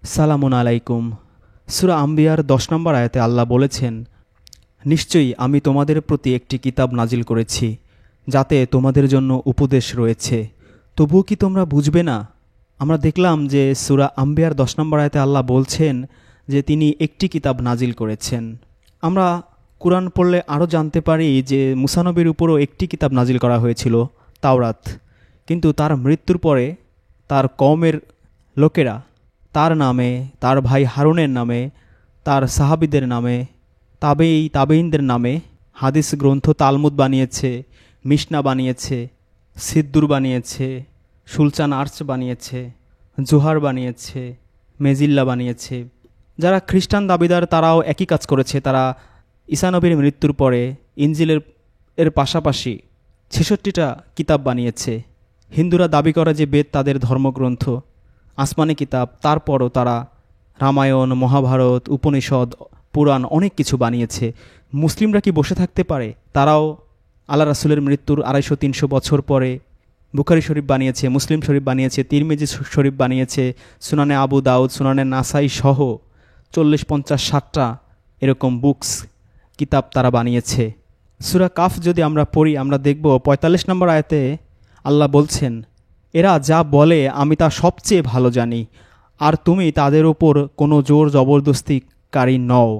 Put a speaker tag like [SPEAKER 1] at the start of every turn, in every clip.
[SPEAKER 1] সালামুন আলাইকুম। সূরা আম্বিয়ার ১০ নম্বর আয়াতে আল্লাহ বলেছেন, নিশ্চয়ই আমি তোমাদের প্রতি একটি কিতাব নাজিল করেছি যাতে তোমাদের জন্য উপদেশ রয়েছে, তবুও কি তোমরা বুঝবে না? আমরা দেখলাম যে সূরা আম্বিয়ার ১০ নম্বর আয়াতে আল্লাহ বলছেন যে তিনি একটি কিতাব নাজিল করেছেন। আমরা কুরআন পড়লে আরও জানতে পারি যে মুসা নবীর উপরও একটি কিতাব নাজিল করা হয়েছিল, তাওরাত। কিন্তু তার মৃত্যুর পরে তার কওমের লোকেরা তার নামে, তার ভাই হারুনের নামে, তার সাহাবীদের নামে, তাবেঈনদের নামে হাদিস গ্রন্থ তালমুদ বানিয়েছে, মিশনা বানিয়েছে, সিদ্দুর বানিয়েছে, সুলতান আর্চ বানিয়েছে, জোহার বানিয়েছে, মেজিল্লা বানিয়েছে। যারা খ্রিস্টান দাবিদার তারাও একই কাজ করেছে। তারা ঈসা নবীর মৃত্যুর পরে ইনজিলের পাশাপাশি ৬৬টা কিতাব বানিয়েছে। হিন্দুরা দাবি করে যে বেদ তাদের ধর্মগ্রন্থ, আসমানি কিতাব। তারপরও তারা রামায়ণ, মহাভারত, উপনিষদ, পুরাণ অনেক কিছু বানিয়েছে। মুসলিমরা কি বসে থাকতে পারে? তারাও আল্লাহ রাসূলের মৃত্যুর ২৫০-৩০০ বছর পরে বুখারী শরীফ বানিয়েছে, মুসলিম শরীফ বানিয়েছে, তিরমিজি শরীফ বানিয়েছে, সুনানে আবু দাউদ, সুনানে নাসাই সহ ৪০-৫০-৬০টা এরকম কিতাব তারা বানিয়েছে। সূরা কাফ যদি আমরা পড়ি, আমরা দেখব ৪৫ নম্বর আয়াতে আল্লাহ বলছেন, এরা যা বলে আমি তা সবচেয়ে ভালো জানি, আর তুমি তাদের ওপর কোনো জোর জবরদস্তিকারী নও।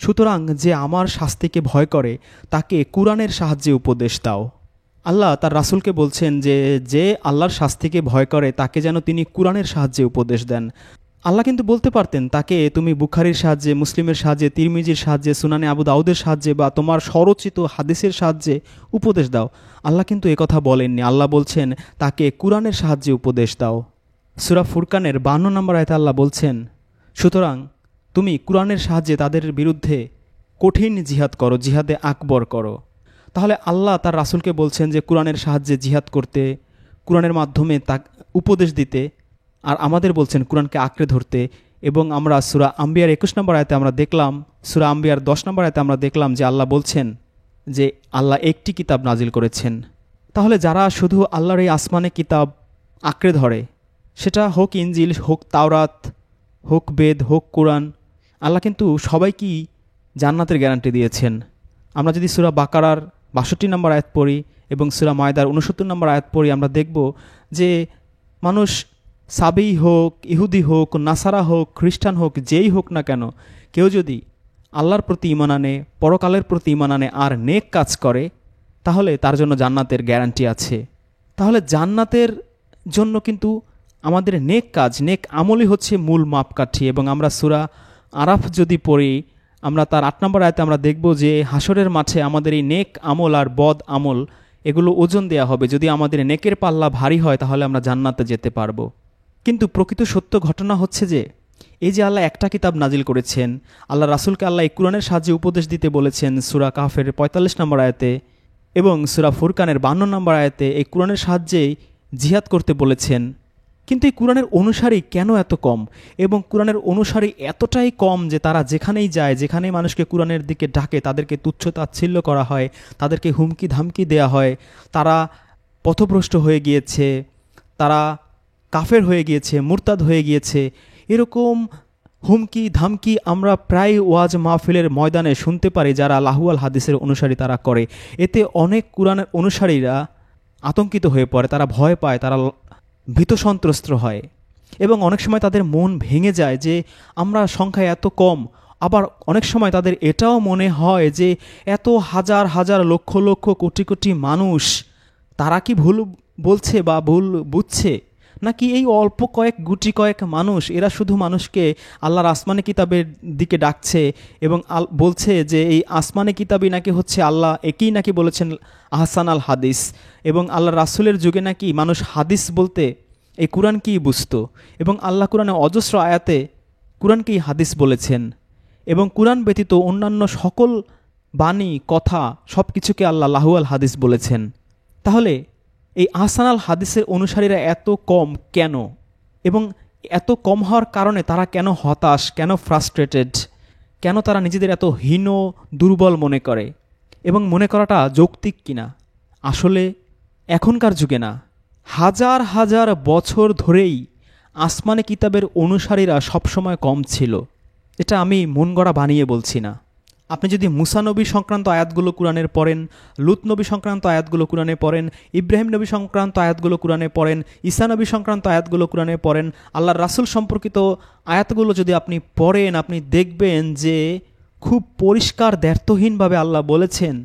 [SPEAKER 1] সুতরাং যে আমার শাস্তিকে ভয় করে তাকে কুরআনের সাহায্যে উপদেশ দাও। আল্লাহ তার রাসূলকে বলছেন যে যে আল্লাহর শাস্তিকে ভয় করে তাকে যেন তিনি কুরআনের সাহায্যে উপদেশ দেন। আল্লাহ কিন্তু বলতে পারতেন তাকে তুমি বুখারীর সাহায্যে, মুসলিমের সাহায্যে, তিরমিজির সাহায্যে, সুনানে আবু দাউদের সাহায্যে বা তোমার স্বরচিত হাদিসের সাহায্যে উপদেশ দাও। আল্লাহ কিন্তু একথা বলেননি। আল্লাহ বলছেন তাকে কুরআনের সাহায্যে উপদেশ দাও। সূরা ফুরকানের ৫২ নম্বর আয়াতে আল্লাহ বলছেন, সুতরাং তুমি কুরআনের সাহায্যে তাদের বিরুদ্ধে কঠিন জিহাদ করো, জিহাদে আকবর করো। তাহলে আল্লাহ তার রাসূলকে বলছেন যে কুরআনের সাহায্যে জিহাদ করতে, কুরআনের মাধ্যমে তা উপদেশ দিতে, আর আমাদের বলছেন কুরআনকে আঁকড়ে ধরতে। এবং আমরা সূরা আম্বিয়ার ২১ নম্বর আয়াতে আমরা দেখলাম, সূরা আম্বিয়ার ১০ নম্বর আয়াতে আমরা দেখলাম যে আল্লাহ বলছেন যে আল্লাহ একটি কিতাব নাজিল করেছেন। তাহলে যারা শুধু আল্লাহর এই আসমানে কিতাব আঁকড়ে ধরে, সেটা হোক ইনজিল, হোক তাওরাত, হোক বেদ, হোক কুরআন, আল্লাহ কিন্তু সবাইকেই জান্নাতের গ্যারান্টি দিয়েছেন। আমরা যদি সূরা বাকারার ৬২ নম্বর আয়াত পড়ি এবং সূরা মায়দার ৬৯ নম্বর আয়াত পড়ি, আমরা দেখব যে মানুষ সাবেই হোক, ইহুদি হোক, নাসারা হোক, খ্রিস্টান হোক, যেই হোক না কেন, কেউ যদি আল্লাহর প্রতি ঈমান আনে, পরকালের প্রতি ঈমান আনে আর নেক কাজ করে, তাহলে তার জন্য জান্নাতের গ্যারান্টি আছে। তাহলে জান্নাতের জন্য কিন্তু আমাদের নেক কাজ, নেক আমলই হচ্ছে মূল মাপকাঠি। এবং আমরা সূরা আরাফ যদি পড়ি, আমরা তার ৮ নম্বর আয়াতে আমরা দেখব যে হাসরের মাঠে আমাদের এই নেক আমল আর বদ আমল এগুলো ওজন দেয়া হবে। যদি আমাদের নেকের পাল্লা ভারী হয় তাহলে আমরা জান্নাতে যেতে পারবো। কিন্তু প্রকৃত সত্য ঘটনা হচ্ছে যে এই যে আল্লাহ একটা কিতাব নাজিল করেছেন, আল্লাহ রাসূলকে আল্লাহ এই কুরআনের সাহায্যে উপদেশ দিতে বলেছেন সূরা কাহফের ৪৫ নম্বর আয়াতে, এবং সূরা ফুরকানের ৫২ নম্বর আয়াতে এই কুরআনের সাহায্যেই জিহাদ করতে বলেছেন। কিন্তু এই কুরআনের অনুসারী কেন এত কম? এবং কুরআনের অনুসারী এতটাই কম যে তারা যেখানেই যায়, যেখানেই মানুষকে কুরআনের দিকে ডাকে, তাদেরকে তুচ্ছ তাচ্ছিল্য করা হয়, তাদেরকে হুমকি ধামকি দেয়া হয়। তারা পথভ্রষ্ট হয়ে গিয়েছে, তারা কাফের হয়ে গিয়েছে, মুরতাদ হয়ে গিয়েছে। এরকম হুমকি ধামকি আমরা প্রায় ওয়াজ মাহফিলের ময়দানে শুনতে পারি যারা লাহুয়াল হাদিসের অনুসারী তারা করে। এতে অনেক কুরআনের অনুসারীরা আতঙ্কিত হয়ে পড়ে, তারা ভয় পায়, তারা ভীত সন্ত্রস্ত হয় এবং অনেক সময় তাদের মন ভেঙে যায় যে আমরা সংখ্যায় এত কম। আবার অনেক সময় তাদের এটাও মনে হয় যে এত হাজার হাজার লক্ষ লক্ষ কোটি কোটি মানুষ, তারা কি ভুল বলছে বা ভুল বুঝছে, নাকি এই অল্প গুটি কয়েক মানুষ এরা শুধু মানুষকে আল্লাহর আসমানি কিতাবের দিকে ডাকছে এবং বলছে যে এই আসমানি কিতাবই নাকি হচ্ছে আল্লাহ, একই নাকি বলেছেন আহসান আল হাদিস, এবং আল্লাহ রাসূলের যুগে নাকি মানুষ হাদিস বলতে এই কুরআনকেই বুঝতো, এবং আল্লাহ কুরআনে অজস্র আয়াতে কুরআনকেই হাদিস বলেছেন, এবং কুরআন ব্যতীত অন্যান্য সকল বাণী, কথা সব কিছুকে আল্লাহ লাহুয়াল হাদিস বলেছেন। তাহলে এই আহসান আল হাদিসের অনুসারীরা এত কম কেন? এবং এত কম হওয়ার কারণে তারা কেন হতাশ, কেন ফ্রাস্ট্রেটেড, কেন তারা নিজেদের এত হীন দুর্বল মনে করে? এবং মনে করাটা যৌক্তিক কিনা? আসলে এখনকার যুগে না, হাজার হাজার বছর ধরেই আসমানি কিতাবের অনুসারীরা সবসময় কম ছিল। এটা আমি মন গড়া বানিয়ে বলছি না। আপনি যদি মুসা নবী সংক্রান্ত আয়াতগুলো কোরআনের পড়েন, লুত নবী সংক্রান্ত আয়াতগুলো কোরআনে পড়েন, ইব্রাহিম নবী সংক্রান্ত আয়াতগুলো কোরআনে পড়েন, ঈসা নবী সংক্রান্ত আয়াতগুলো কোরআনে পড়েন, আল্লাহর রাসূল সম্পর্কিত আয়াতগুলো যদি আপনি পড়েন, আপনি দেখবেন যে খুব পরিষ্কার দ্ব্যর্থহীনভাবে আল্লাহ বলেছেন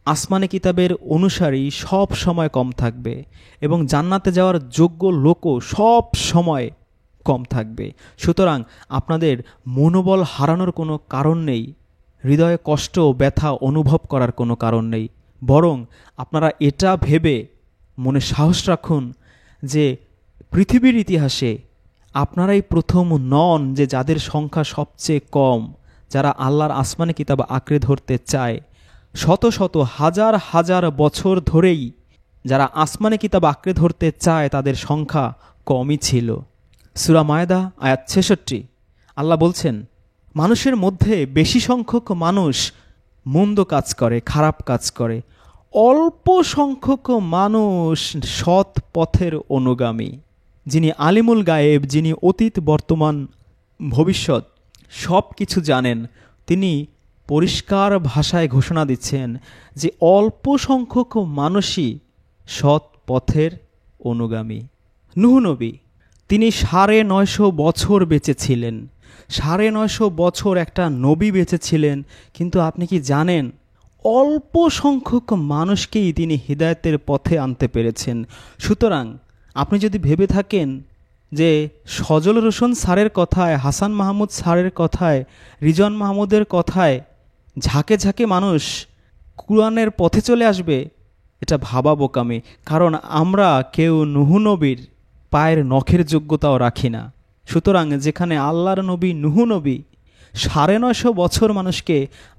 [SPEAKER 1] আসমানি কিতাবের অনুসারী সব সময় কম থাকবে এবং জান্নাতে যাওয়ার যোগ্য লোকও সব সময় কম থাকবে। সুতরাং আপনাদের মনোবল হারানোর কোনো কারণ নেই, হৃদয়ে কষ্ট ব্যথা অনুভব করার কোনো কারণ নেই। বরং আপনারা এটা ভেবে মনে সাহস রাখুন যে পৃথিবীর ইতিহাসে আপনারাই প্রথম নন যে যাদের সংখ্যা সবচেয়ে কম, যারা আল্লাহর আসমানি কিতাব আঁকড়ে ধরতে চায়। শত শত হাজার হাজার বছর ধরেই যারা আসমানি কিতাব আঁকড়ে ধরতে চায় তাদের সংখ্যা কমই ছিল। সূরা মায়দা আয়াত ৬৬ আল্লাহ বলছেন, মানুষের মধ্যে বেশি সংখ্যক মানুষ মন্দ কাজ করে, খারাপ কাজ করে, অল্প সংখ্যক মানুষ সৎ পথের অনুগামী। যিনি আলিমুল গায়েব, যিনি অতীত বর্তমান ভবিষ্যৎ সব কিছু জানেন, তিনি পরিষ্কার ভাষায় ঘোষণা দিচ্ছেন যে অল্প সংখ্যক মানুষই সৎ পথের অনুগামী। নূহ নবী, তিনি ৯৫০ বছর বেঁচে ছিলেন। ৯৫০ বছর একটা নবী বেঁচে ছিলেন, কিন্তু আপনি কি জানেন অল্প সংখ্যক মানুষকেই তিনি হিদায়াতের পথে আনতে পেরেছেন। সুতরাং আপনি যদি ভেবে থাকেন যে সজল রোশন স্যারের কথায়, হাসান মাহমুদ স্যারের কথায়, রিজন মাহমুদের কথায় ঝাঁকে ঝাঁকে মানুষ কুরআনের পথে চলে আসবে, এটা ভাবা বোকামি। কারণ আমরা কেউ নূহ নবীর পায়ের নখের যোগ্যতাও রাখি না। সুতরাং যেখানে আল্লাহর নবী নূহ নবী ৯৫০ বছর মানুষকে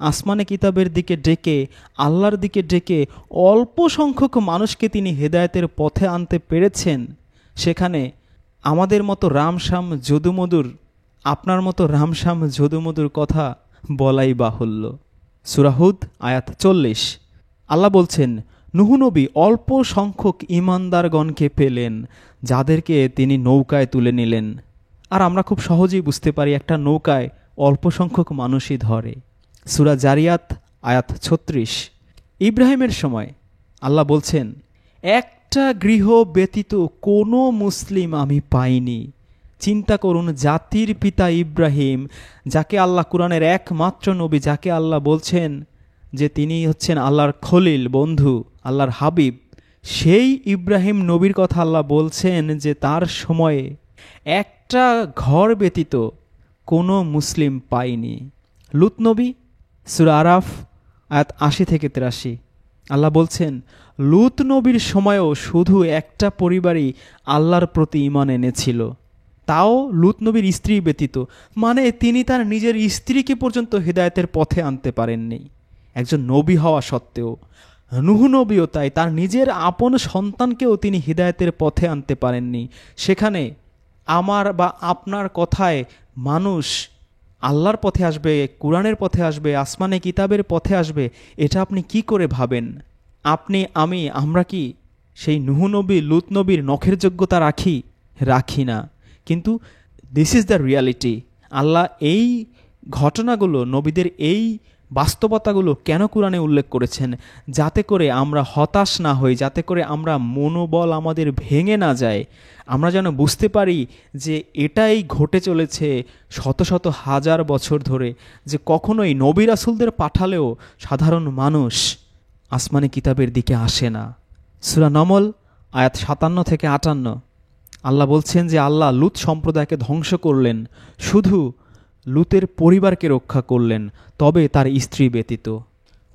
[SPEAKER 1] আসমানে কিতাবের দিকে ডেকে, আল্লাহর দিকে ডেকে অল্প সংখ্যক মানুষকে তিনি হেদায়েতের পথে আনতে পেরেছেন, সেখানে আমাদের মতো রামশ্যাম যদুমধুর, আপনার মতো রামশ্যাম যদুমধুর কথা বলাই বাহুল্য। সূরা হুদ আয়াত ৪০ আল্লাহ বলছেন, নূহ নবী অল্প সংখ্যক ঈমানদারগণকে পেলেন, যাদেরকে তিনি নৌকায় তুলে নিলেন। আর আমরা খুব সহজেই বুঝতে পারি একটা নৌকায় অল্প সংখ্যক মানুষই ধরে। সূরা জারিয়াত আয়াত ৩৬ ইব্রাহিমের সময় আল্লাহ বলছেন, একটা গৃহ ব্যতীত কোনো মুসলিম আমি পাইনি। চিন্তা করুন, জাতির পিতা ইব্রাহিম, যাকে আল্লাহ কুরআনের একমাত্র নবী, যাকে আল্লাহ বলছেন যে তিনি হচ্ছেন আল্লাহর খলিল, বন্ধু, আল্লাহর হাবিব, সেই ইব্রাহিম নবীর কথা আল্লাহ বলছেন যে তার সময়ে একটা ঘর ব্যতীত কোনো মুসলিম পায়নি। লুত নবী, সূরা আরাফ আয়াত ৮০ থেকে ৮৩ আল্লাহ বলছেন, লুত নবীর সময়েও শুধু একটা পরিবারই আল্লাহর প্রতি ঈমান এনেছিল, তাও লুত নবীর স্ত্রী ব্যতীত। মানে তিনি তার নিজের স্ত্রীকে পর্যন্ত হিদায়াতের পথে আনতে পারেননি, একজন নবী হওয়া সত্ত্বেও। নূহ নবীও তাই, তার নিজের আপন সন্তানকেও তিনি হিদায়াতের পথে আনতে পারেননি। সেখানে আমার বা আপনার কথায় মানুষ আল্লাহর পথে আসবে, কুরআনের পথে আসবে, আসমানে কিতাবের পথে আসবে, এটা আপনি কি করে ভাবেন? আপনি, আমরা কি সেই নূহ নবী, লুত নবীর নখের যোগ্যতা রাখি না। কিন্তু দিস ইজ দ্য রিয়ালিটি। আল্লাহ এই ঘটনাগুলো, নবীদের এই বাস্তবতাগুলো কেন কুরআনে উল্লেখ করেছেন? যাতে করে আমরা হতাশ না হই, যাতে করে আমরা মনোবল আমাদের ভেঙে না যায়। আমরা যেন বুঝতে পারি যে এটাই ঘটে চলেছে শত শত হাজার বছর ধরে, যে কখনোই নবী রাসূলদের পাঠালেও সাধারণ মানুষ আসমানি কিতাবের দিকে আসে না। সূরা নমল আয়াত ৫৭ থেকে ৫৮ আল্লাহ বলছেন যে আল্লাহ লুত সম্প্রদায়কে ধ্বংস করলেন, শুধু লুতের পরিবারকে রক্ষা করলেন, তবে তার স্ত্রী ব্যতীত।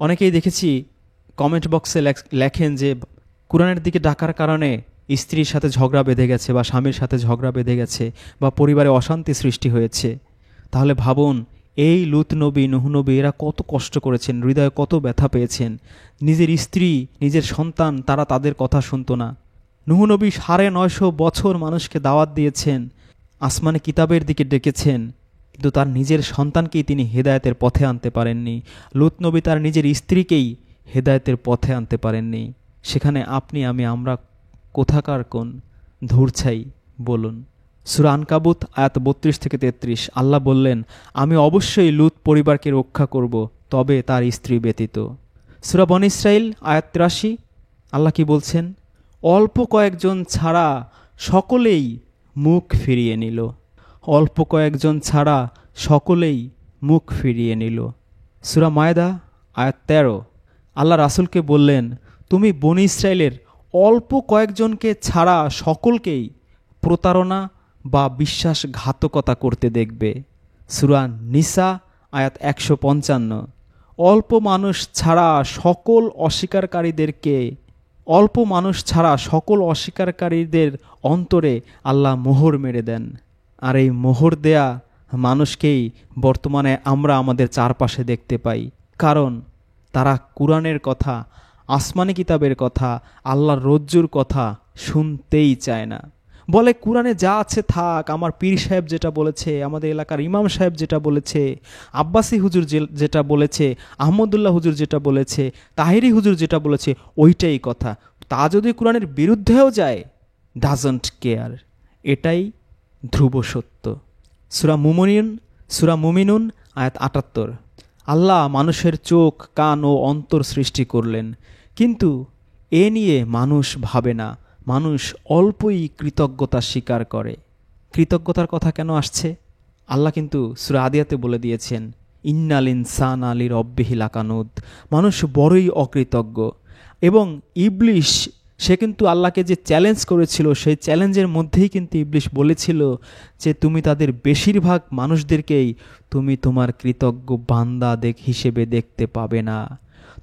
[SPEAKER 1] অনেকেই দেখেছি কমেন্ট বক্সে লেখেন যে কুরআনের দিকে ডাকার কারণে স্ত্রীর সাথে ঝগড়া বেঁধে গেছে, বা স্বামীর সাথে ঝগড়া বেঁধে গেছে, বা পরিবারে অশান্তি সৃষ্টি হয়েছে। তাহলে ভাবুন, এই লুত নবী, নূহ নবী, এরা কত কষ্ট করেছেন, হৃদয়ে কত ব্যথা পেয়েছেন। নিজের স্ত্রী, নিজের সন্তান, তারা তাদের কথা শুনতো না। নূহ নবী ৯৫০ বছর মানুষকে দাওয়াত দিয়েছেন, আসমানে কিতাবের দিকে ডেকেছেন, কিন্তু তার নিজের সন্তানকেই তিনি হেদায়েতের পথে আনতে পারেননি। লুত নবী তার নিজের স্ত্রীকেই হেদায়েতের পথে আনতে পারেননি। সেখানে আপনি, আমরা কোথাকার কোন ধূর্ছাই বলুন? সূরা আনকাবুত আয়াত 32-33 আল্লাহ বললেন, আমি অবশ্যই লূত পরিবারকে রক্ষা করব, তবে তার স্ত্রী ব্যতীত। সূরা বনী ইসরাইল আয়াত 83 আল্লাহ কি বলছেন? অল্প কয়েকজন ছাড়া সকলেই মুখ ফিরিয়ে নিল। অল্প কয়েকজন ছাড়া সকলেই মুখ ফিরিয়ে নিল। সূরা মায়দা আয়াত 13 আল্লাহ রাসূলকে বললেন, তুমি বনী ইসরাইলের অল্প কয়েকজনকে ছাড়া সকলকেই প্রতারণা বা বিশ্বাসঘাতকতা করতে দেখবে। সূরা নিসা আয়াত 155 অল্প মানুষ ছাড়া সকল অস্বীকারীদের অন্তরে আল্লাহ মোহর মেরে দেন। আর এই মোহর দেয়া মানুষকেই বর্তমানে আমরা আমাদের চারপাশে দেখতে পাই। কারণ তারা কুরআনের কথা, আসমানি কিতাবের কথা, আল্লাহর রজ্জুর কথা শুনতেই চায় না। বলে কুরআনে যা আছে থাক, আমার পীর সাহেব যেটা বলেছে, আমাদের এলাকার ইমাম সাহেব যেটা বলেছে, আব্বাসী হুজুর যেটা বলেছে, আহমদুল্লাহ হুজুর যেটা বলেছে, তাহিরি হুজুর যেটা বলেছে, ওইটাই কথা। তা যদি কুরআনের বিরুদ্ধেও যায়, ডাজন্ট কেয়ার। এটাই ধ্রুব সত্য। সূরা মুমিনুন আয়াত 78 আল্লাহ মানুষের চোখ, কান ও অন্তর সৃষ্টি করলেন, কিন্তু এ নিয়ে মানুষ ভাবে না। মানুষ অল্পই কৃতজ্ঞতা স্বীকার করে। কৃতজ্ঞতার কথা কেন আসছে? আল্লাহ কিন্তু সূরা আদিয়াতে বলে দিয়েছেন, ইন্নাল ইনসানা লিরব্বিহি লাকানুদ। মানুষ বড়ই অকৃতজ্ঞ। এবং ইবলিশ সে কিন্তু আল্লাহকে যে চ্যালেঞ্জ করেছিল, সেই চ্যালেঞ্জের মধ্যেই কিন্তু ইবলিশ বলেছিল যে তুমি তাদের বেশিরভাগ মানুষদেরকেই তুমি তোমার কৃতজ্ঞ বান্দা হিসেবে দেখতে পাবে না।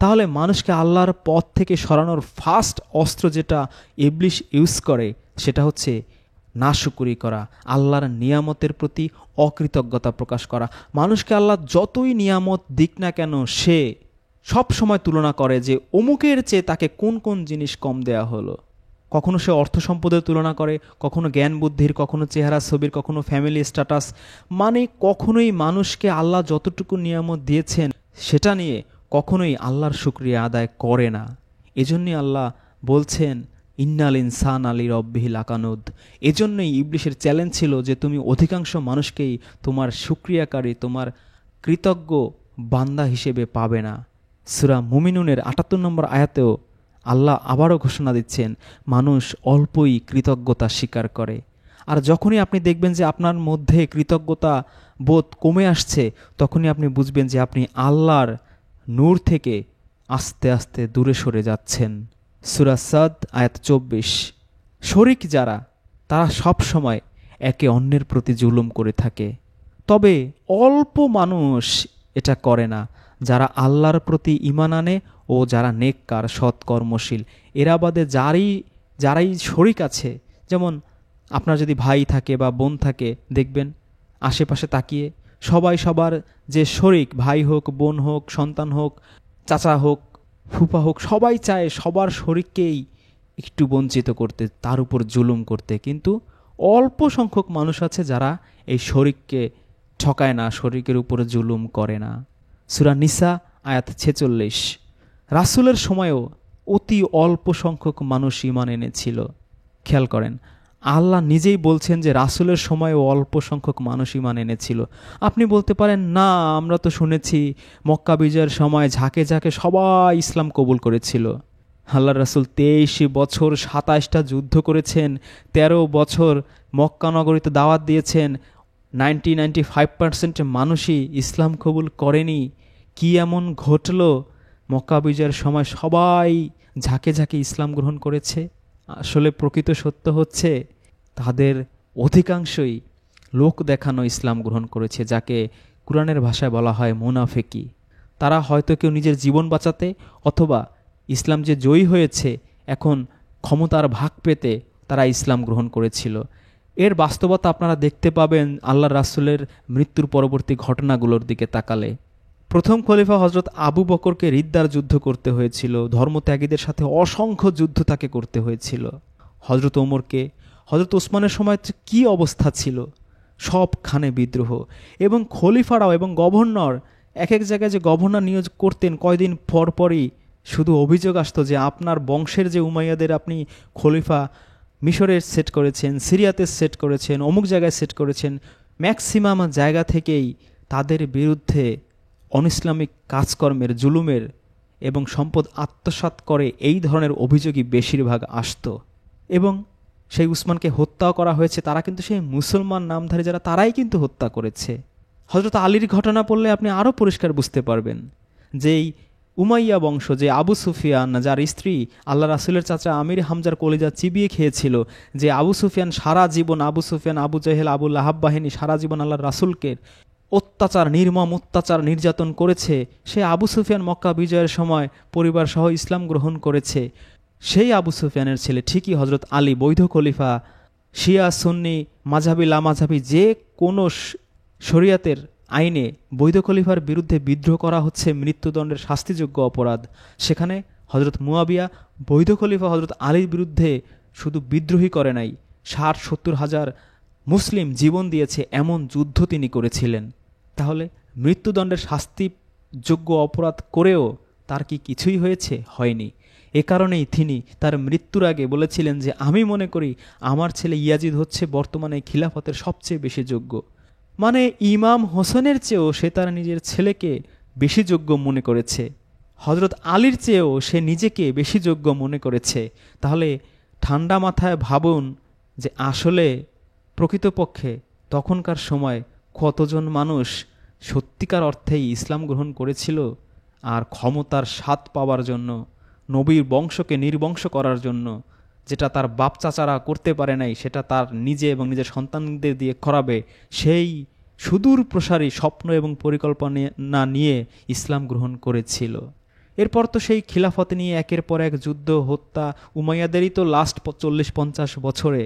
[SPEAKER 1] তাহলে মানুষকে আল্লাহর পথ থেকে সরানোর ফার্স্ট অস্ত্র যেটা ইবলিশ ইউজ করে, সেটা হচ্ছে নাশুকরি করা, আল্লাহর নিয়ামতের প্রতি অকৃতজ্ঞতা প্রকাশ করা। মানুষকে আল্লাহ যতই নিয়ামত দিক না কেন, সে সব সময় তুলনা করে যে অমুকের চেয়ে তাকে কোন কোন জিনিস কম দেয়া হলো। কখনো সে অর্থ সম্পদের তুলনা করে, কখনো জ্ঞান বুদ্ধির, কখনো চেহারা ছবির, কখনো ফ্যামিলি স্ট্যাটাস। মানে কখনোই মানুষকে আল্লাহ যতটুকু নিয়ামত দিয়েছেন সেটা নিয়ে কখনোই আল্লাহর শুকরিয়া আদায় করে না। এজন্যই আল্লাহ বলছেন, ইন্নাল ইনসানা লিরব্বিহি লাকানুদ। এজন্যই ইবলিশের চ্যালেঞ্জ ছিল যে তুমি অধিকাংশ মানুষকেই তোমার শুকরিয়াকারী, তোমার কৃতজ্ঞ বান্দা হিসেবে পাবে না। সূরা মুমিনুনের 78 নম্বর আয়াতেও আল্লাহ আবারও ঘোষণা দিচ্ছেন, মানুষ অল্পই কৃতজ্ঞতা স্বীকার করে। আর যখনই আপনি দেখবেন যে আপনার মধ্যে কৃতজ্ঞতা বোধ কমে আসছে, তখনই আপনি বুঝবেন যে আপনি আল্লাহর নূর থেকে আস্তে আস্তে দূরে সরে যাচ্ছেন। সূরা সাদ আয়াত 24 শরীক যারা, তারা সব সময় একে অন্যের প্রতি জুলুম করে থাকে, তবে অল্প মানুষ এটা করে না, যারা আল্লাহর প্রতি ঈমান আনে ও যারা নেককার সৎকর্মশীল। এরা বাদে যারাই শরীক আছে, যেমন আপনার যদি ভাই থাকে বা বোন থাকে, দেখবেন আশেপাশে তাকিয়ে সবাই সবার যে শরীক, ভাই হোক, বোন হোক, সন্তান হোক, চাচা হোক, ফুফা হোক, সবাই চায় সবার শরীককেই একটু বঞ্চিত করতে, তার উপর জুলুম করতে। কিন্তু অল্প সংখ্যক মানুষ আছে যারা এই শরীককে ঠকায় না, শরীকের উপরে জুলুম করে না। সূরা নিসা আয়াত 46 রাসূলের সময়ও অতি অল্প সংখ্যক মানুষ ঈমান এনেছিল। খেয়াল করেন, আল্লাহ নিজেই বলছেন যে রাসূলের সময়ও অল্প সংখ্যক মানুষ ঈমান এনেছিল। আপনি বলতে পারেন, না আমরা তো শুনেছি মক্কা বিজয়ের সময় ঝাঁকে ঝাঁকে সবাই ইসলাম কবুল করেছিল। আল্লাহর রাসূল 23 বছর 27টা যুদ্ধ করেছেন, 13 বছর মক্কা নগরীতে দাওয়াত দিয়েছেন, 95% মানুষই ইসলাম কবুল করেনি। কি এমন ঘটল মক্কা বিজয়ের সময় সবাই ঝাঁকে ঝাঁকে ইসলাম গ্রহণ করেছে? আসলে প্রকৃত সত্য হচ্ছে তাদের অধিকাংশই লোক দেখানো ইসলাম গ্রহণ করেছে, যাকে কুরআনের ভাষায় বলা হয় মুনাফিকি। তারা হয়তো কেউ নিজের জীবন বাঁচাতে অথবা ইসলাম যে জয়ী হয়েছে এখন ক্ষমতার ভাগ পেতে তারা ইসলাম গ্রহণ করেছিল। এর বাস্তবতা আপনারা দেখতে পাবেন আল্লাহর রাসূলের মৃত্যুর পরবর্তী ঘটনাগুলোর দিকে তাকালে। প্রথম খলিফা হজরত আবু বকরকে রিদ্দার যুদ্ধ করতে হয়েছিল, ধর্মত্যাগীদের সাথে অসংখ্য যুদ্ধ তাকে করতে হয়েছিল। হজরত ওমরকে, হজরত ওসমানের সময় কি অবস্থা ছিল, সবখানে বিদ্রোহ। এবং খলিফারাও এবং গভর্নর, এক এক জায়গায় যে গভর্নর নিয়োগ করতেন, কয়দিন পরপরই শুধু অভিযোগ আসতো যে আপনার বংশের যে উমাইয়াদের আপনি খলিফা মিশরে সেট করেছেন, সিরিয়াতে সেট করেছেন, অমুক জায়গায় সেট করেছেন। ম্যাক্সিমাম জায়গা থেকেই তাদের বিরুদ্ধে অনইসলামিক কাজকর্মের, জুলুমের এবং সম্পদ আত্মসাৎ করে এই ধরনের অভিযোগই বেশিরভাগ আসতো। এবং সেই উসমানকে হত্যাও করা হয়েছে, তারা কিন্তু সেই মুসলমান নামধারী যারা, তারাই কিন্তু হত্যা করেছে। হযরত আলীর ঘটনা পড়লে আপনি আরও পরিষ্কার বুঝতে পারবেন যেই উমাইয়া বংশ, যে আবু সুফিয়ান, যার স্ত্রী আল্লাহ রাসূলের চাচা আমির হামজার কলিজা চিবিয়ে খেয়েছিল, যে আবু সুফিয়ান সারা জীবন, আবু সুফিয়ান, আবু জেহেল, আবু লাহাব বাহিনী সারা জীবন আল্লাহর রাসূলকে অত্যাচার, নির্মম অত্যাচার, নির্যাতন করেছে, সে আবু সুফিয়ান মক্কা বিজয়ের সময় পরিবার সহ ইসলাম গ্রহণ করেছে। সেই আবু সুফিয়ানের ছেলে ঠিকই হযরত আলী, বৈধ খলিফা, শিয়া সুন্নি মাঝহাবি লামাঝহাবি যে কোনো শরিয়াতের আইনে বৈধ খলিফার বিরুদ্ধে বিদ্রোহ করা হচ্ছে মৃত্যুদণ্ডের শাস্তিযোগ্য অপরাধ। সেখানে হযরত মুয়াবিয়া বৈধ খলিফা হযরত আলীর বিরুদ্ধে শুধু বিদ্রোহী করে নাই, ৬০-৭০ হাজার মুসলিম জীবন দিয়েছে এমন যুদ্ধ তিনি করেছিলেন। তাহলে মৃত্যুদণ্ডের শাস্তিযোগ্য অপরাধ করেও তার কি কিছুই হয়েছে? হয়নি। এ কারণেই তিনি তার মৃত্যুর আগে বলেছিলেন যে আমি মনে করি আমার ছেলে ইয়াজিদ হচ্ছে বর্তমানে খিলাফতের সবচেয়ে বেশি যোগ্য। মানে ইমাম হোসেনের চেয়েও সে তার নিজের ছেলেকে বেশি যোগ্য মনে করেছে, হযরত আলীর চেয়েও সে নিজেকে বেশি যোগ্য মনে করেছে। তাহলে ঠান্ডা মাথায় ভাবুন যে আসলে প্রকৃতপক্ষে তখনকার সময় কতজন মানুষ সত্যিকার অর্থেই ইসলাম গ্রহণ করেছিল, আর ক্ষমতার স্বাদ পাওয়ার জন্য, নবীর বংশকে নির্বংশ করার জন্য, যেটা তার বাপ চাচারা করতে পারে নাই সেটা তার নিজে এবং নিজের সন্তানদের দিয়ে করাবে, সেই সুদূর প্রসারী স্বপ্ন এবং পরিকল্পনা নিয়ে ইসলাম গ্রহণ করেছিল। এরপর তো সেই খিলাফত নিয়ে একের পর এক যুদ্ধ, হত্যা, উমাইয়াদেরই তো লাস্ট 40-50 বছরে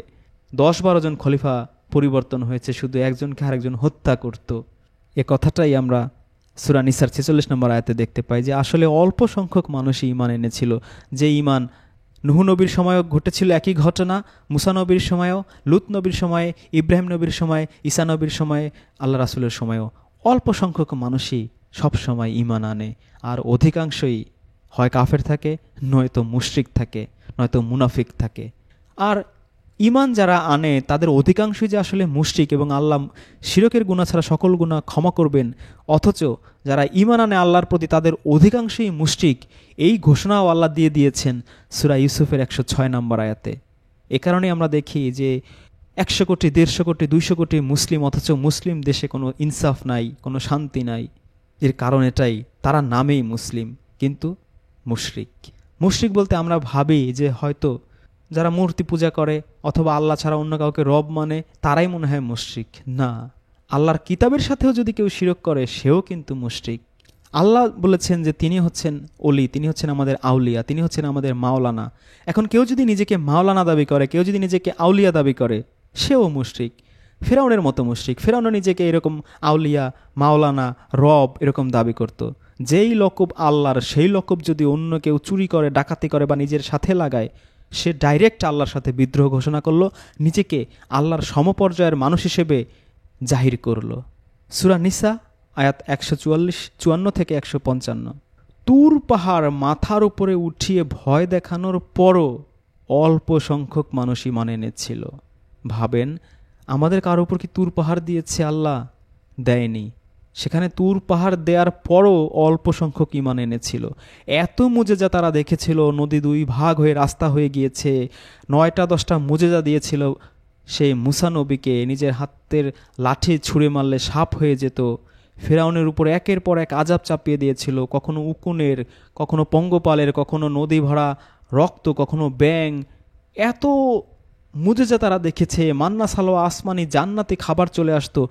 [SPEAKER 1] 10-12 জন খলিফা পরিবর্তন হয়েছে, শুধু একজনকে আরেকজন হত্যা করত। এ কথাটাই আমরা সূরা নিসার 46 নম্বর আয়াতে দেখতে পাই যে আসলে অল্প সংখ্যক মানুষই ঈমান এনেছিল, যে ঈমান নূহ নবীর সময়ও ঘটেছিল একই ঘটনা, মুসা নবীর সময়ও, লুত নবীর সময়ে, ইব্রাহিম নবীর সময়ে, ঈসা নবীর সময়ে, আল্লাহ রাসূলের সময়েও অল্প সংখ্যক মানুষই সবসময় ঈমান আনে, আর অধিকাংশই হয় কাফের থাকে, নয়তো মুশরিক থাকে, নয়তো মুনাফিক থাকে। আর ঈমান যারা আনে তাদের অধিকাংশই যে আসলে মুশরিক এবং আল্লাহ শিরকের গুনাহ ছাড়া সকল গুনাহ ক্ষমা করবেন, অথচ যারা ঈমান আনে আল্লাহর প্রতি তাদের অধিকাংশই মুশরিক, এই ঘোষণাও আল্লাহ দিয়ে দিয়েছেন সূরা ইউসুফের 106 নম্বর আয়াতে। এ কারণে আমরা দেখি যে 100 কোটি, 150 কোটি, 200 কোটি মুসলিম, অথচ মুসলিম দেশে কোনো ইনসাফ নাই, কোনো শান্তি নাই। এর কারণ এটাই, তারা নামেই মুসলিম কিন্তু মুশরিক। মুশরিক বলতে আমরা ভাবি যে হয়তো যারা মূর্তি পূজা করে অথবা আল্লাহ ছাড়া অন্য কাউকে রব মানে তারাই মনে হয় মুশরিক। না, আল্লাহর কিতাবের সাথেও যদি কেউ শিরক করে সেও কিন্তু মুশরিক। আল্লাহ বলেছেন যে তিনি হচ্ছেন ওলি, তিনি হচ্ছেন আমাদের আউলিয়া, তিনি হচ্ছেন আমাদের মাওলানা। এখন কেউ যদি নিজেকে মাওলানা দাবি করে, কেউ যদি নিজেকে আউলিয়া দাবি করে, সেও মুশরিক, ফেরাউনের মতো মুশরিক। ফেরাউনও নিজেকে এরকম আউলিয়া, মাওলানা, রব এরকম দাবি করত। যেই লকব আল্লাহর, সেই লকব যদি অন্য কেউ চুরি করে, ডাকাতি করে বা নিজের সাথে লাগায়, সে ডাইরেক্ট আল্লাহর সাথে বিদ্রোহ ঘোষণা করলো, নিজেকে আল্লাহর সমপর্যায়ের মানুষ হিসেবে জাহির করলো। সূরা নিসা আয়াত 144 থেকে 155। তুর পাহাড় মাথার উপরে উঠিয়ে ভয় দেখানোর পরও অল্প সংখ্যক মানুষ ঈমান এনেছিল। ভাবেন, আমাদের কারো উপর কি তুর পাহাড় দিয়েছে? আল্লাহ দেয়নি। সেখানে তুর পাহাড় দেওয়ার পরও অল্প সংখ্যক ঈমান এনেছিল। এত মুজেজা তারা দেখেছিল, নদী 2 ভাগ হয়ে রাস্তা হয়ে গিয়েছে, 9টা-10টা মুজেজা দিয়েছিল সেই মুসা নবীকে, নিজের হাতের লাঠি ছুঁড়ে মারলে সাপ হয়ে যেত। ফেরাউনের উপর একের পর এক আযাব চাপিয়ে দিয়েছিল, কখনো উকুনের, কখনো পঙ্গপালের, কখনো নদী ভরা রক্ত, কখনো ব্যাং। এত মুজেজা তারা দেখেছে, মান্না সালোয়া আসমানি জান্নাতে খাবার চলে আসতো।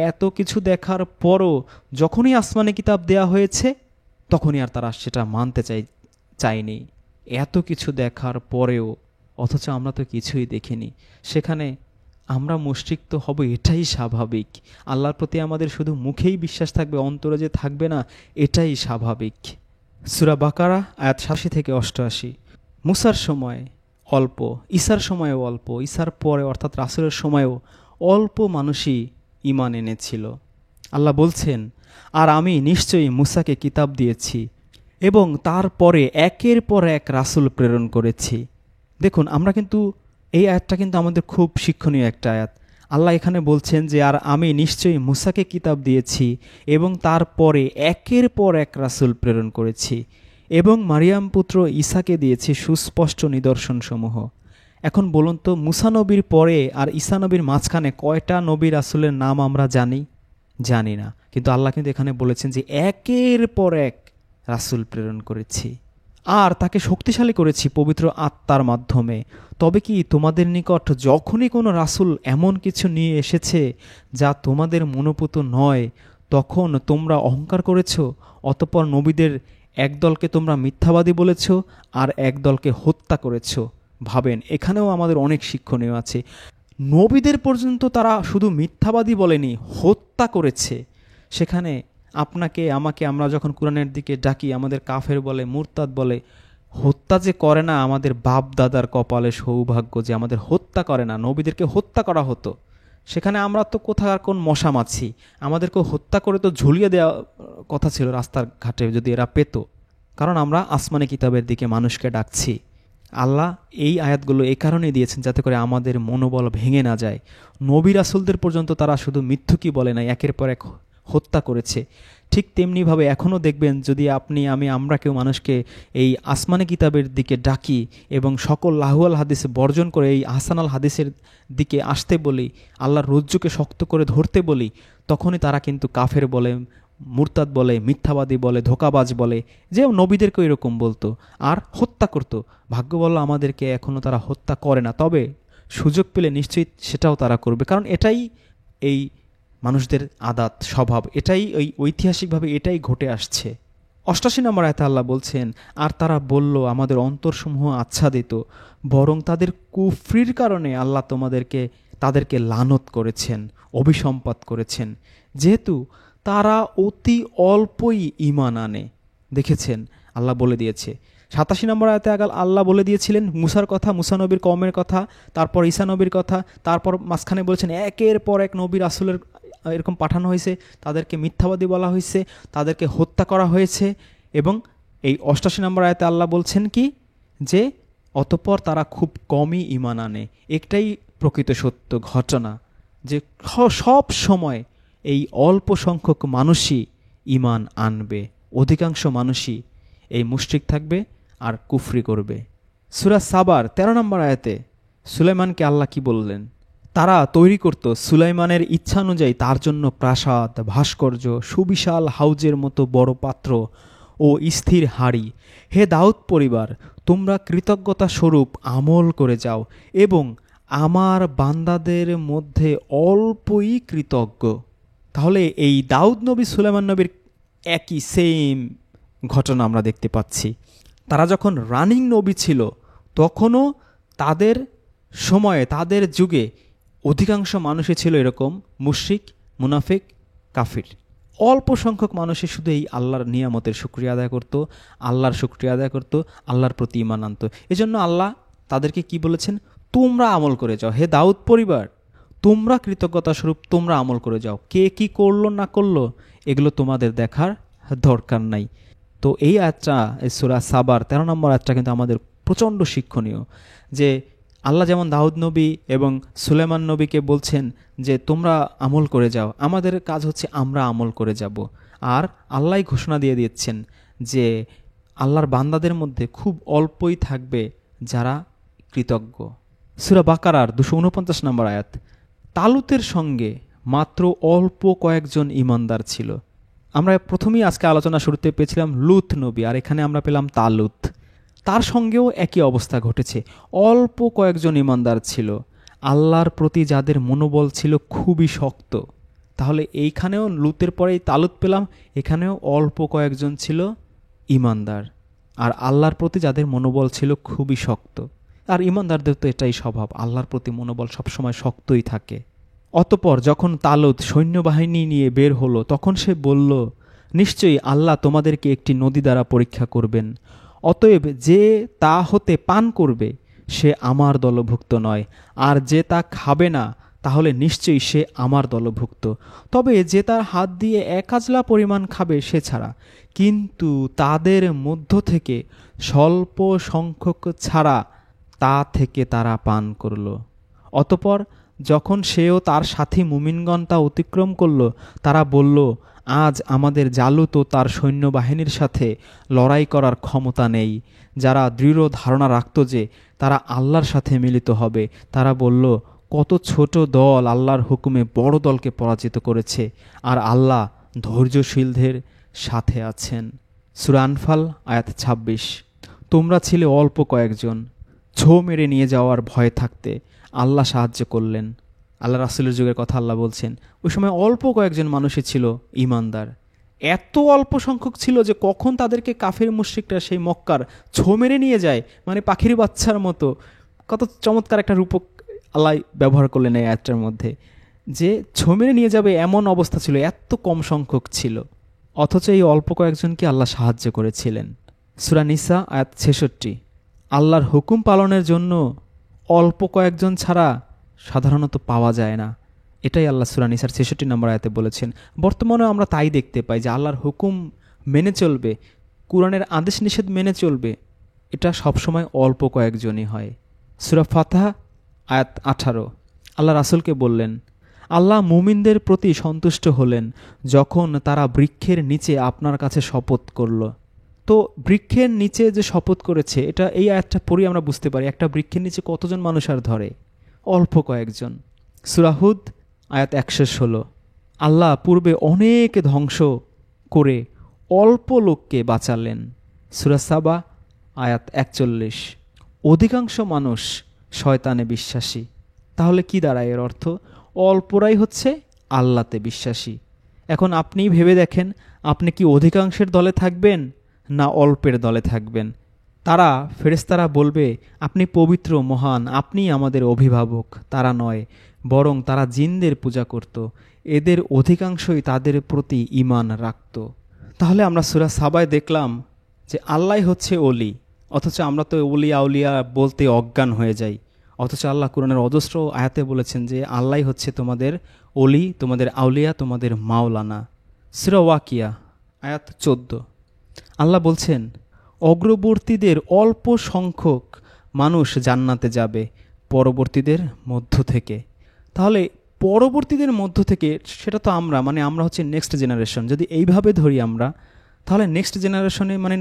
[SPEAKER 1] এত কিছু দেখার পরও যখনই আসমানি কিতাব দেয়া হয়েছে তখনই আর তারা সেটা মানতে চায়নি। এত কিছু দেখার পরেও, অথচ আমরা তো কিছুই দেখিনি। সেখানে আমরা মুশরিক তো হব, এটাই স্বাভাবিক। আল্লাহর প্রতি আমাদের শুধু মুখেই বিশ্বাস থাকবে, অন্তরে যে থাকবে না, এটাই স্বাভাবিক। সূরা বাকারা আয়াত 87 থেকে 88। মুসার সময় অল্প, ঈসার সময়ও অল্প, ঈসার পরে অর্থাৎ রাসূলের সময়ও অল্প মানুষই ঈমান এনেছিল। আল্লাহ বলছেন, আর আমি নিশ্চয়ই মুসাকে কিতাব দিয়েছি এবং তারপরে একের পর এক রাসূল প্রেরণ করেছি। দেখুন, আমরা কিন্তু এই আয়াতটা কিন্তু আমাদের খুব শিক্ষণীয় একটা আয়াত। আল্লাহ এখানে বলছেন যে আর আমি নিশ্চয়ই মুসাকে কিতাব দিয়েছি এবং তারপরে একের পর এক রাসূল প্রেরণ করেছি এবং মারিয়াম পুত্র ঈসাকে দিয়েছি সুস্পষ্ট নিদর্শনসমূহ। এখন বলুন তো, মুসা নবীর পরে আর ঈসা নবীর মাঝখানে কয়টা নবী রাসূলের নাম আমরা জানি না, কিন্তু আল্লাহ কিন্তু এখানে বলেছেন যে একের পর এক রাসূল প্রেরণ করেছি আর তাকে শক্তিশালী করেছি পবিত্র আত্মার মাধ্যমে। তবে কি তোমাদের নিকট যখনই কোনো রাসূল এমন কিছু নিয়ে এসেছে যা তোমাদের মনোপুত নয়, তখন তোমরা অহংকার করেছ, অতঃপর নবীদের একদলকে তোমরা মিথ্যাবাদী বলেছ আর একদলকে হত্যা করেছ। ভাবেন, এখানেও আমাদের অনেক শিক্ষণীয় আছে। নবীদের পর্যন্ত তারা শুধু মিথ্যাবাদী বলেনি, হত্যা করেছে। সেখানে আপনাকে আমাকে আমরা যখন কোরআনের দিকে ডাকি আমাদের কাফের বলে, মুরতাদ বলে। হত্যা যে করে না, আমাদের বাপ দাদার কপালে সৌভাগ্য যে আমাদের হত্যা করে না। নবীদেরকে হত্যা করা হতো, সেখানে আমরা তো কোথাকার কোন মশা মাছি, আমাদেরকে হত্যা করে তো ঝুলিয়ে দেওয়া কথা ছিল রাস্তার ঘাটে যদি এরা পেত, কারণ আমরা আসমানি কিতাবের দিকে মানুষকে ডাকছি। আল্লাহ এই আয়াতগুলো এই কারণেই দিয়েছেন যাতে করে আমাদের মনোবল ভেঙে না যায়। নবী রাসূলদের পর্যন্ত তারা শুধু মিথ্যুকই বলে নাই, একের পর এক হত্যা করেছে। ঠিক তেমনিভাবে এখনও দেখবেন যদি আপনি আমরা কেউ মানুষকে এই আসমানি কিতাবের দিকে ডাকি এবং সকল লাহুয়াল হাদিস বর্জন করে এই আহসানাল হাদিসের দিকে আসতে বলি, আল্লাহর রজ্জুকে শক্ত করে ধরতে বলি, তখনই তারা কিন্তু কাফের বলে, মুরতাদ বলে, মিথ্যাবাদী বলে, ধোঁকাবাজ বলে, যে নবীদেরকেও এরকম বলতো আর হত্যা করত। ভাগ্য বলল আমাদেরকে এখনও তারা হত্যা করে না, তবে সুযোগ পেলে নিশ্চয়ই সেটাও তারা করবে, কারণ এটাই এই মানুষদের আদাত স্বভাব, এটাই ওই ঐতিহাসিকভাবে এটাই ঘটে আসছে। ৮৮ নম্বর আয়াতে আল্লাহ বলছেন, আর তারা বলল আমাদের অন্তরসমূহ আচ্ছাদিত, বরং তাদের কুফরির কারণে আল্লাহ তাদেরকে লানত করেছেন, অভিসম্পাত করেছেন, যেহেতু তারা অতি অল্পই ঈমান আনে। দেখেছেন, আল্লাহ বলে দিয়েছে। ৮৭ নম্বর আয়াতে আল্লাহ বলে দিয়েছিলেন মুসার কথা, মুসা নবীর কওমের কথা, তারপর ঈসা নবীর কথা, তারপর মাঝখানে বলেছেন একের পর এক নবী রাসূলের এরকম পাঠানো হয়েছে, তাদেরকে মিথ্যাবাদী বলা হয়েছে, তাদেরকে হত্যা করা হয়েছে। এবং এই ৮৮ নম্বর আয়াতে আল্লাহ বলছেন কি, যে অতঃপর তারা খুব কমই ঈমান আনে। একটাই প্রকৃত সত্য ঘটনা, যে সব সময় এই অল্প সংখ্যক মানুষই ঈমান আনবে, অধিকাংশ মানুষই এই মুশরিক থাকবে আর কুফরি করবে। সূরা সাবার ১৩ নম্বর আয়াতে সুলাইমানকে আল্লাহ কি বললেন, তারা তৈরি করত সুলাইমানের ইচ্ছা অনুযায়ী তার জন্য প্রাসাদ, ভাস্কর্য, সুবিশাল হাউজের মতো বড় পাত্র ও স্থির হাড়ি। হে দাউদ পরিবার, তোমরা কৃতজ্ঞতা স্বরূপ আমল করে যাও এবং আমার বান্দাদের মধ্যে অল্পই কৃতজ্ঞ। তাহলে এই দাউদ নবী সুলাইমান নবীর একই সেম ঘটনা আমরা দেখতে পাচ্ছি। তারা যখন রানিং নবী ছিল তখনও তাদের সময়ে, তাদের যুগে অধিকাংশ মানুষই ছিল এরকম মুশরিক, মুনাফিক, কাফির। অল্প সংখ্যক মানুষই শুধু এই আল্লাহর নিয়ামতের শুকরিয়া আদায় করত, আল্লাহর শুকরিয়া আদায় করত, আল্লাহর প্রতি ঈমান আনত। এজন্য আল্লাহ তাদেরকে কি বলেছেন, তোমরা আমল করে যাও, হে দাউদ পরিবার, তোমরা কৃতজ্ঞতা স্বরূপ তোমরা আমল করে যাও। কে কি করলো না করলো এগুলো তোমাদের দেখার দরকার নাই। তো এই আয়াতটা, এই সূরা সাবার ১৩ নম্বর আয়াতটা কিন্তু আমাদের প্রচণ্ড শিক্ষণীয়, যে আল্লাহ যেমন দাউদ নবী এবং সুলাইমান নবীকে বলছেন যে তোমরা আমল করে যাও, আমাদের কাজ হচ্ছে আমরা আমল করে যাব। আর আল্লাহ ঘোষণা দিয়ে দিচ্ছেন যে আল্লাহর বান্দাদের মধ্যে খুব অল্পই থাকবে যারা কৃতজ্ঞ। সূরা বাকারার ২৪৯ নম্বর আয়াত, তালুতের সঙ্গে মাত্র অল্প কয়েকজন ঈমানদার ছিল। আমরা প্রথমেই আজকে আলোচনা শুরুতে পেয়েছিলাম লূত নবী, আর এখানে আমরা পেলাম তালুত। তার সঙ্গেও একই অবস্থা ঘটেছে, অল্প কয়েকজন ঈমানদার ছিল, আল্লাহর প্রতি যাদের মনোবল ছিল খুবই শক্ত। তাহলে এইখানেও লূতের পরেই তালুত পেলাম, এখানেও অল্প কয়েকজন ছিল ঈমানদার, আর আল্লাহর প্রতি যাদের মনোবল ছিল খুবই শক্ত। আর ঈমানদারদের তো এটাই স্বভাব, আল্লাহর প্রতি মনোবল সবসময় শক্তই থাকে। অতঃপর যখন তালুত সৈন্যবাহিনী নিয়ে বের হলো, তখন সে বলল, নিশ্চয়ই আল্লাহ তোমাদেরকে একটি নদী দ্বারা পরীক্ষা করবেন, অতএব যে তা হতে পান করবে সে আমার দলভুক্ত নয়, আর যে তা খাবে না তাহলে নিশ্চয়ই সে আমার দলভুক্ত, তবে যে তার হাত দিয়ে এক আজলা পরিমাণ খাবে সে ছাড়া। কিন্তু তাদের মধ্য থেকে স্বল্প সংখ্যক ছাড়া তা থেকে তারা পান করল। অতঃপর যখন সেও তার সাথী মুমিনগণ তা অতিক্রম করল, তারা বলল, আজ আমাদের জালুত ও তার সৈন্যবাহিনীর সাথে লড়াই করার ক্ষমতা নেই। যারা দৃঢ় ধারণা রাখত যে তারা আল্লাহর সাথে মিলিত হবে, তারা বলল, কত ছোট দল আল্লাহর হুকুমে বড় দলকে পরাজিত করেছে, আর আল্লাহ ধৈর্যশীলদের সাথে আছেন। সূরা আনফাল আয়াত ২৬। তোমরা ছিলে অল্প কয়েকজন, ছো মেরে নিয়ে যাওয়ার ভয়ে থাকতে আল্লাহ সাহায্য করলেন। আল্লাহ রাসূলের যুগের কথা আল্লাহ বলছেন, ওই সময় অল্প কয়েকজন মানুষই ছিল ঈমানদার। এত অল্প সংখ্যক ছিল যে কখন তাদেরকে কাফির মুশরিকরা সেই মক্কার ছো মেরে নিয়ে যায়, মানে পাখির বাচ্চার মতো। কত চমৎকার একটা রূপক আল্লাহ ব্যবহার করলেন এই আয়াতটার মধ্যে, যে ছো মেরে নিয়ে যাবে এমন অবস্থা ছিল, এত কম সংখ্যক ছিল, অথচ এই অল্প কয়েকজনকে আল্লাহ সাহায্য করেছিলেন। সূরা নিসা আয়াত ৬৬। আল্লাহর হুকুম পালনের জন্য অল্প কয়েকজন ছাড়া সাধারণত পাওয়া যায় না, এটাই আল্লাহ সূরা নিসার ৬৬ নম্বর আয়াতে বলেছেন। বর্তমানেও আমরা তাই দেখতে পাই যে আল্লাহর হুকুম মেনে চলবে, কুরআনের আদেশ নিষেধ মেনে চলবে, এটা সবসময় অল্প কয়েকজনই হয়। সূরা ফাতহ আয়াত ১৮। আল্লাহ রাসূলকে বললেন, আল্লাহ মুমিনদের প্রতি সন্তুষ্ট হলেন যখন তারা বৃক্ষের নিচে আপনার কাছে শপথ করল। তো বৃক্ষের নিচে যে শপথ করেছে, এটা এই আয়াতটা পড়ে আমরা বুঝতে পারি একটা বৃক্ষের নিচে কতজন মানুষ আর ধরে, অল্প কয়েকজন। সূরা হুদ আয়াত ১১৬। আল্লাহ পূর্বে অনেক ধ্বংস করে অল্প লোককে বাঁচালেন। সূরা সাবা আয়াত ৪১। অধিকাংশ মানুষ শয়তানে বিশ্বাসী। তাহলে কি দাঁড়ায় এর অর্থ? অল্পরাই হচ্ছে আল্লাহতে বিশ্বাসী। এখন আপনিই ভেবে দেখেন, আপনি কি অধিকাংশের দলে থাকবেন না অল্পের দলে থাকবেন? তারা ফেরেশতারা বলবে, আপনি পবিত্র মহান, আপনি আমাদের অভিভাবক। তারা নয়, বরং তারা জিনদের পূজা করত, এদের অধিকাংশই তাদের প্রতি ঈমান রাখত। তাহলে আমরা সূরা সাবায় দেখলাম যে আল্লাহ হচ্ছে ওলি, অথচ আমরা তো ওলি আউলিয়া বলতে অজ্ঞান হয়ে যাই। অথচ আল্লাহ কুরআনের অজস্র আয়াতে বলেছেন যে আল্লাহ হচ্ছে তোমাদের ওলি, তোমাদের আউলিয়া, তোমাদের মাওলানা। সূরা ওয়াকিয়া আয়াত ১৪। আল্লাহ বলছেন, অগ্রবর্তীদের অল্প সংখ্যক মানুষ জান্নাতে যাবে পরবর্তীদের মধ্য থেকে। তাহলে পরবর্তীদের মধ্য থেকে, সেটা তো আমরা, মানে আমরা হচ্ছে নেক্সট জেনারেশন। যদি এইভাবে ধরি আমরা, তাহলে নেক্সট জেনারেশনে মানে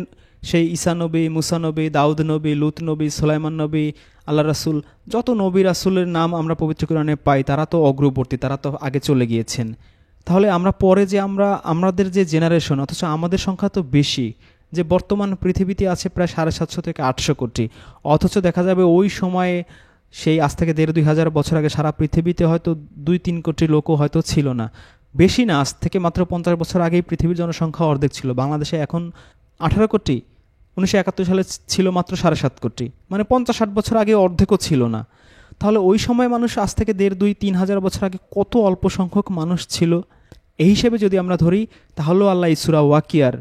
[SPEAKER 1] সেই ঈসা নবী, মুসা নবী, দাউদ নবী, লুত নবী, সুলাইমান নবী, আল্লাহ রাসূল, যত নবী রাসূলের নাম আমরা পবিত্র কোরআনে পাই, তারা তো অগ্রবর্তী, তারা তো আগে চলে গিয়েছেন। তাহলে আমরা পরে যে আমাদের যে জেনারেশন, অথচ আমাদের সংখ্যা তো বেশি, যে বর্তমান পৃথিবীতে আছে প্রায় ৭৫০ থেকে ৮০০ কোটি, অথচ দেখা যাবে ওই সময়ে সেই আজ থেকে ১,৫-২ হাজার বছর আগে সারা পৃথিবীতে হয়তো ২-৩ কোটি লোকও হয়তো ছিল না, বেশি না, আজ থেকে মাত্র ৫০ বছর আগেই পৃথিবীর জনসংখ্যা অর্ধেক ছিল। বাংলাদেশে এখন ১৮ কোটি, ১৯৭১ সালে ছিল মাত্র ৭.৫ কোটি, মানে ৫০-৬০ বছর আগে অর্ধেকও ছিল না। তাহলে ওই সময় মানুষ আজ থেকে ১,৫-২-৩ হাজার বছর আগে কত অল্প সংখ্যক মানুষ ছিল। এই হিসেবে যদি আমরা ধরি, তাহলেও আল্লাহ সূরা ওয়াকিয়ার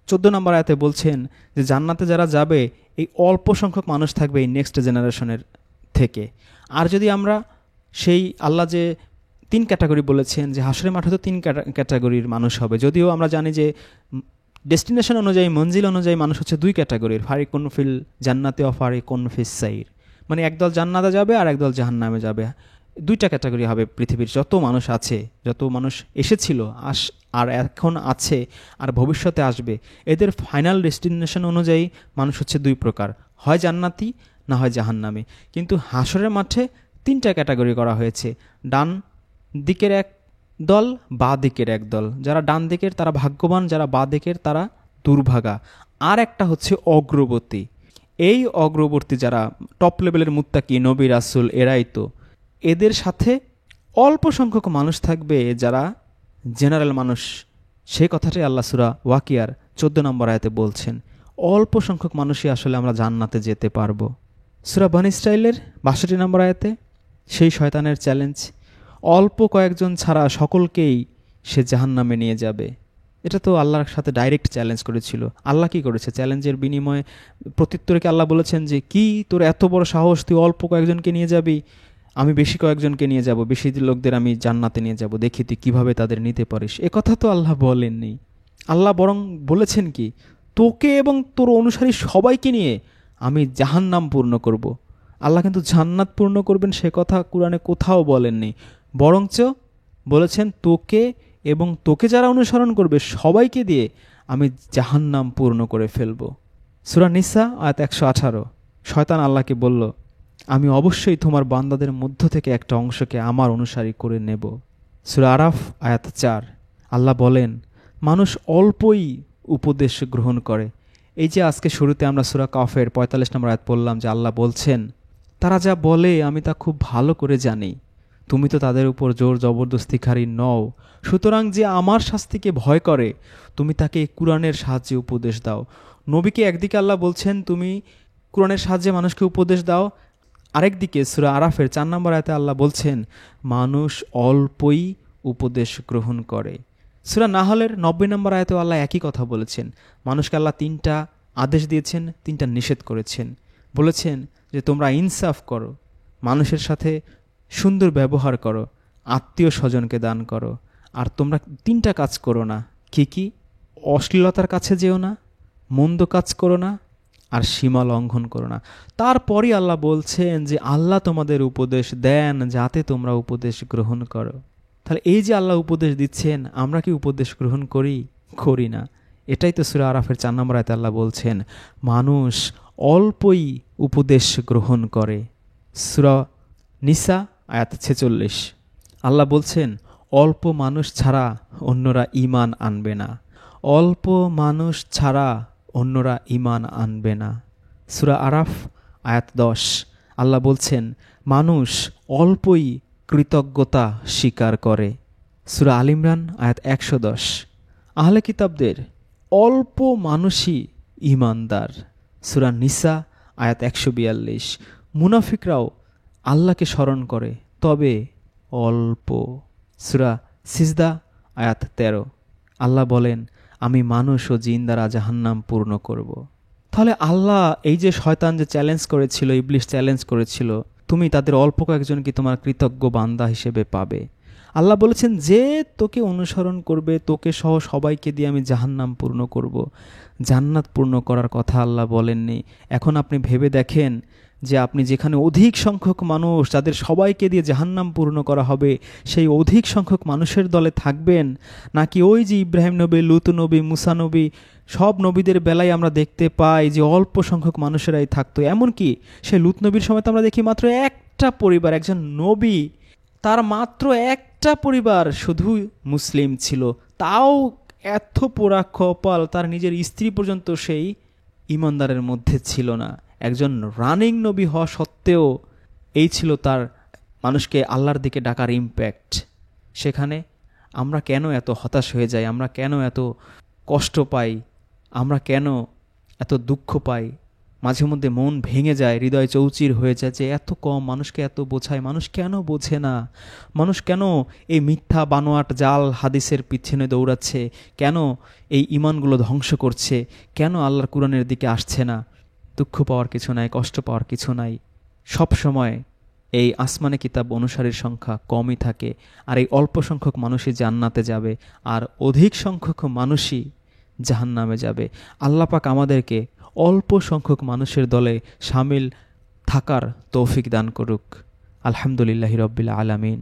[SPEAKER 1] ১৪ নম্বর আয়াতে বলছেন যে জান্নাতে যারা যাবে এই অল্প সংখ্যক মানুষ থাকবে এই নেক্সট জেনারেশনের থেকে। আর যদি আমরা সেই আল্লাহ যে ৩ ক্যাটাগরি বলেছেন, যে হাশরের মাঠে তো ৩ ক্যাটাগরির মানুষ হবে, যদিও আমরা জানি যে ডেস্টিনেশন অনুযায়ী, মঞ্জিল অনুযায়ী মানুষ হচ্ছে ২ ক্যাটাগরির, ফারিকুন ফিল জান্নাতে ও ফারিকুন ফিস সাইর, মানে একদল জান্নাতে যাবে আর একদল জাহান্নামে যাবে। ২টা ক্যাটাগরি হবে পৃথিবীর যত মানুষ আছে, যত মানুষ এসেছিল আর এখন আছে আর ভবিষ্যতে আসবে, এদের ফাইনাল ডেস্টিনেশন অনুযায়ী মানুষ হচ্ছে ২ প্রকার, হয় জান্নাতি না হয় জাহান্নামী। কিন্তু হাশরের মাঠে ৩টা ক্যাটাগরি করা হয়েছে, ডান দিকের এক দল, বাঁ দিকের এক দল। যারা ডান দিকের তারা ভাগ্যবান, যারা বাঁ দিকের তারা দুর্ভাগা। আর একটা হচ্ছে অগ্রবর্তী। এই অগ্রবর্তী যারা টপ লেভেলের মুত্তাকি, নবী রাসূল, এরাই তো। এদের সাথে অল্প সংখ্যক মানুষ থাকবে যারা জেনারেল মানুষ। সেই কথাটাই আল্লাহ সূরা ওয়াকিয়ার ১৪ নম্বর আয়াতে বলছেন, অল্প সংখ্যক মানুষই আসলে আমরা জান্নাতে যেতে পারবো। সূরা বনী ইসরাঈলের ৬২ নম্বর আয়াতে সেই শয়তানের চ্যালেঞ্জ, অল্প কয়েকজন ছাড়া সকলকেই সে জাহান্নামে নিয়ে যাবে। এটা তো আল্লাহর সাথে ডাইরেক্ট চ্যালেঞ্জ করেছিল। আল্লাহ কি করেছে? চ্যালেঞ্জের বিনিময়ে প্রত্যুত্তরে আল্লাহ বলেছেন যে, কি তোর এত বড় সাহস, তুই অল্প কয়েকজনকে নিয়ে যাবি, আমি বেশি কয়েকজনকে নিয়ে যাব, বেশি লোকদের আমি জান্নাতে নিয়ে যাব, দেখি তুই কীভাবে তাদের নিতে পারিস। এ কথা তো আল্লাহ বলেননি। আল্লাহ বরং বলেছেন কি, তোকে এবং তোর অনুসারী সবাইকে নিয়ে আমি জাহান্নাম পূর্ণ করব। আল্লাহ কিন্তু জান্নাত পূর্ণ করবেন সে কথা কুরআনে কোথাও বলেননি, বরঞ্চ বলেছেন তোকে এবং তোকে যারা অনুসরণ করবে সবাইকে দিয়ে আমি জাহান্নাম পূর্ণ করে ফেলব। সূরা নিসা আয়াত 118। শয়তান আল্লাহকে বলল, আমি অবশ্যই তোমার বান্দাদের মধ্য থেকে একটা অংশকে আমার অনুসারী করে নেব। সূরা আরাফ আয়াত 4। আল্লাহ বলেন, মানুষ অল্পই উপদেশ গ্রহণ করে। এই যে আজকে শুরুতে আমরা সূরা কাফের 45 নম্বর আয়াত পড়লাম, যে আল্লাহ বলছেন, তারা যা বলে আমি তা খুব ভালো করে জানি, তুমি তো তাদের উপর জোর জবরদস্তিকারী নও, সুতরাং যে আমার শাস্তিকে ভয় করে তুমি তাকে কুরআনের সাহায্যে উপদেশ দাও। নবীকে একদিকে আল্লাহ বলছেন তুমি কুরআনের সাহায্যে মানুষকে উপদেশ দাও, আরেকদিকে সূরা আরাফের 4 নম্বর আয়াতে আল্লাহ বলছেন মানুষ অল্পই উপদেশ গ্রহণ করে। সূরা নাহলের 90 নম্বর আয়াতেও আল্লাহ একই কথা বলেছেন। মানুষকে আল্লাহ 3টা আদেশ দিয়েছেন, 3টা নিষেধ করেছেন। বলেছেন যে তোমরা ইনসাফ করো, মানুষের সাথে সুন্দর ব্যবহার করো, আত্মীয় স্বজনকে দান করো, আর তোমরা 3টা কাজ করো না। কি কি? অশ্লীলতার কাছে যেও না, মন্দ কাজ করো না, আর সীমা লঙ্ঘন করো না। তারপরই আল্লাহ বলছেন যে আল্লাহ তোমাদের উপদেশ দেন যাতে তোমরা উপদেশ গ্রহণ করো। তাহলে এই যে আল্লাহ উপদেশ দিচ্ছেন, আমরা কি উপদেশ গ্রহণ করি? করি না। এটাই তো সূরা আরাফের 4 নম্বর আয়াতে আল্লাহ বলছেন মানুষ অল্পই উপদেশ গ্রহণ করে। সূরা নিসা আয়াত 46 আল্লাহ বলছেন অল্প মানুষ ছাড়া অন্যরা ঈমান আনবে না, অল্প মানুষ ছাড়া অন্যরা ঈমান আনবে না। সূরা আরাফ আয়াত 10 আল্লাহ বলছেন মানুষ অল্পই কৃতজ্ঞতা স্বীকার করে। সূরা আল ইমরান আয়াত 110 আহলে কিতাবদের অল্প মানুষই ঈমানদার। সূরা নিসা আয়াত 142 মুনাফিকরাও আল্লাহকে স্মরণ করে তবে অল্প। সূরা সিজদা আয়াত 13 আল্লাহ বলেন আমি মানুষ ও জিন দ্বারা জাহান্নাম পূর্ণ করব। তাহলে আল্লাহ এই যে শয়তান যে চ্যালেঞ্জ করেছিল, ইবলিস চ্যালেঞ্জ করেছিল, তুমি তাদের অল্প কয়েকজনকে তোমার কৃতজ্ঞ বান্দা হিসেবে পাবে। আল্লাহ বলেছেন যে তোকে অনুসরণ করবে, তোকে সহ সবাইকে দিয়ে আমি জাহান্নাম পূর্ণ করব। জান্নাত পূর্ণ করার কথা আল্লাহ বলেননি। এখন আপনি ভেবে দেখেন যে আপনি যেখানে অধিক সংখ্যক মানুষ যাদের সবাইকে দিয়ে জাহান্নাম পূর্ণ করা হবে, সেই অধিক সংখ্যক মানুষের দলে থাকবেন, নাকি ওই যে ইব্রাহিম নবী, লূত নবী, মুসা নবী, সব নবীদের বেলায় আমরা দেখতে পাই যে অল্প সংখ্যক মানুষেরাই থাকতো। এমনকি সেই লূত নবীর সময় তো আমরা দেখি মাত্র একটা পরিবার, একজন নবী, তার মাত্র একটা পরিবার শুধু মুসলিম ছিল, তাও এত পোড়া কপাল, তার নিজের স্ত্রী পর্যন্ত সেই ঈমানদারের মধ্যে ছিল না। একজন রানিং নবী হওয়া সত্ত্বেও এই ছিল তার মানুষকে আল্লাহর দিকে ডাকার ইম্প্যাক্ট। সেখানে আমরা কেন এত হতাশ হয়ে যাই? আমরা কেন এত কষ্ট পাই? আমরা কেন এত দুঃখ পাই? মাঝে মধ্যে মন ভেঙে যায়, হৃদয় চৌচির হয়ে যায় যে এত কম মানুষকে এত বোঝায়, মানুষ কেন বোঝে না? মানুষ কেন এই মিথ্যা বানোয়াট জাল হাদিসের পিছনে দৌড়াচ্ছে? কেন এই ঈমানগুলো ধ্বংস করছে? কেন আল্লাহর কুরআনের দিকে আসছে না? দুঃখ পাওয়ার কিছু নাই, কষ্ট পাওয়ার কিছু নাই। সব সময় এই আসমানে কিতাব অনুসারীর সংখ্যা কমই থাকে, আর এই অল্প সংখ্যক মানুষই জান্নাতে যাবে, আর অধিক সংখ্যক মানুষই জাহান্নামে যাবে। আল্লাহ পাক আমাদেরকে অল্প সংখ্যক মানুষের দলে শামিল থাকার তৌফিক দান করুক। আলহামদুলিল্লাহি রাব্বিল আলামিন।